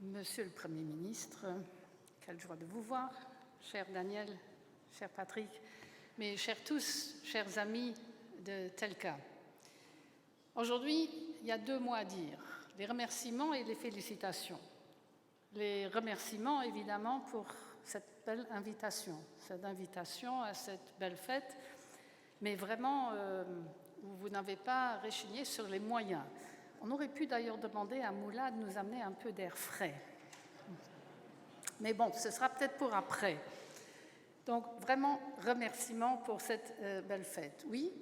Monsieur le Premier ministre, quelle joie de vous voir, cher Daniel, cher Patrick, mes chers tous, chers amis de Telka. Aujourd'hui, il y a 2 mots à dire, les remerciements et les félicitations. Les remerciements, évidemment, pour cette belle invitation à cette belle fête, mais vraiment, vous n'avez pas rechigné sur les moyens. On aurait pu d'ailleurs demander à Moula de nous amener un peu d'air frais. Mais bon, ce sera peut-être pour après. Donc, vraiment, remerciements pour cette belle fête. Oui,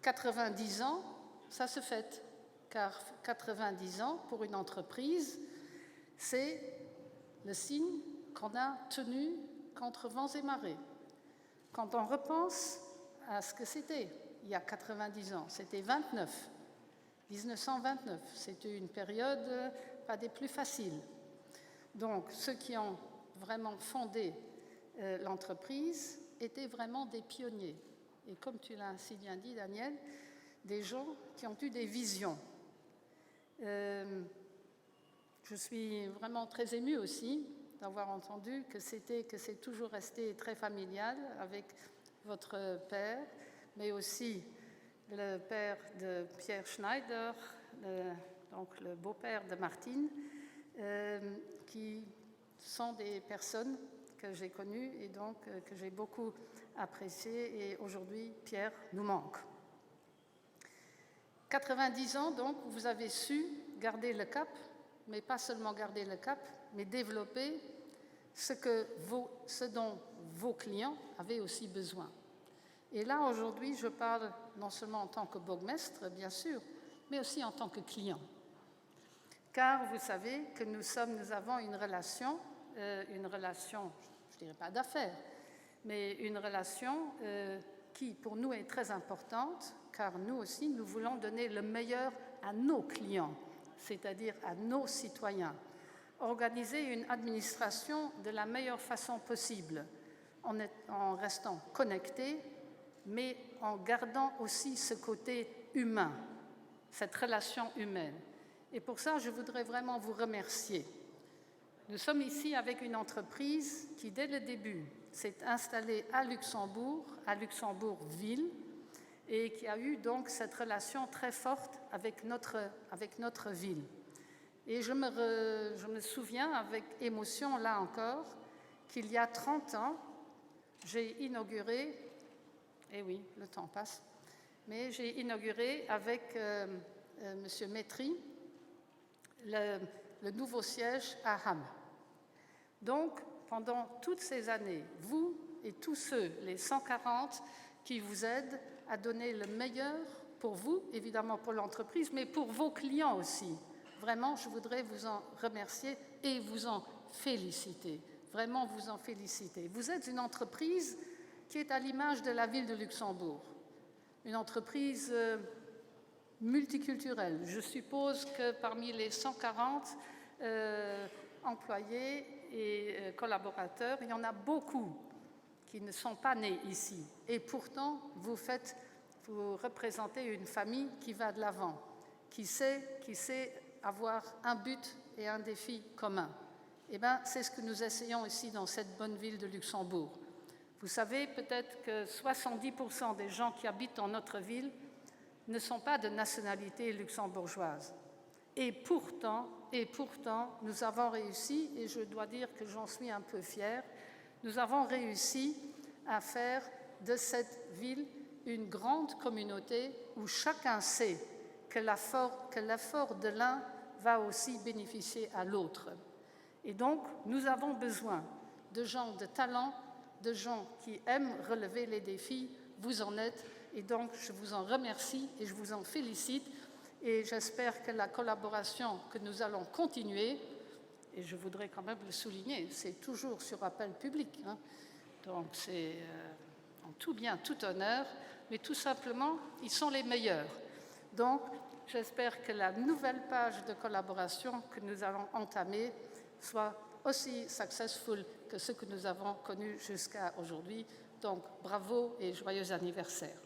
90 ans, ça se fête, car 90 ans, pour une entreprise, c'est le signe qu'on a tenu contre vents et marées. Quand on repense à ce que c'était il y a 90 ans, c'était 1929, c'était une période pas des plus faciles. Donc, ceux qui ont vraiment fondé l'entreprise étaient vraiment des pionniers. Et comme tu l'as si bien dit, Daniel, des gens qui ont eu des visions. Je suis vraiment très émue aussi d'avoir entendu que c'est toujours resté très familial avec votre père, mais aussi le père de Pierre Schneider, donc le beau-père de Martine, qui sont des personnes que j'ai connues et donc que j'ai beaucoup appréciées. Et aujourd'hui, Pierre nous manque. 90 ans, donc, vous avez su garder le cap, mais pas seulement garder le cap, mais développer ce dont vos clients avaient aussi besoin. Et là, aujourd'hui, je parle non seulement en tant que bourgmestre, bien sûr, mais aussi en tant que client. Car vous savez que nous avons une relation, je ne dirais pas d'affaires, mais une relation qui, pour nous, est très importante, car nous aussi, nous voulons donner le meilleur à nos clients, c'est-à-dire à nos citoyens. Organiser une administration de la meilleure façon possible, en restant connectés, mais en gardant aussi ce côté humain, cette relation humaine. Et pour ça, je voudrais vraiment vous remercier. Nous sommes ici avec une entreprise qui, dès le début, s'est installée à Luxembourg-Ville, et qui a eu donc cette relation très forte avec notre ville. Et je me souviens avec émotion, là encore, qu'il y a 30 ans, j'ai inauguré, et oui, le temps passe, mais j'ai inauguré avec M. Métry le nouveau siège à Ham. Donc, pendant toutes ces années, vous et tous ceux, les 140, qui vous aident à donner le meilleur pour vous, évidemment pour l'entreprise, mais pour vos clients aussi. Vraiment, je voudrais vous en remercier et vous en féliciter. Vraiment vous en féliciter. Vous êtes une entreprise qui est à l'image de la ville de Luxembourg. Une entreprise multiculturelle. Je suppose que parmi les 140 employés et collaborateurs, il y en a beaucoup qui ne sont pas nés ici. Et pourtant, vous représentez une famille qui va de l'avant, qui sait avoir un but et un défi commun. Eh bien, c'est ce que nous essayons ici dans cette bonne ville de Luxembourg. Vous savez peut-être que 70% des gens qui habitent dans notre ville ne sont pas de nationalité luxembourgeoise. Et pourtant, nous avons réussi, et je dois dire que j'en suis un peu fière, nous avons réussi à faire de cette ville une grande communauté où chacun sait que l'effort de l'un va aussi bénéficier à l'autre. Et donc, nous avons besoin de gens de talent, de gens qui aiment relever les défis. Vous en êtes, et donc je vous en remercie et je vous en félicite. Et j'espère que la collaboration que nous allons continuer, et je voudrais quand même le souligner, c'est toujours sur appel public, hein, donc c'est en tout bien, tout honneur, mais tout simplement, ils sont les meilleurs. Donc, j'espère que la nouvelle page de collaboration que nous allons entamer soit aussi successful que ce que nous avons connu jusqu'à aujourd'hui. Donc, bravo et joyeux anniversaire.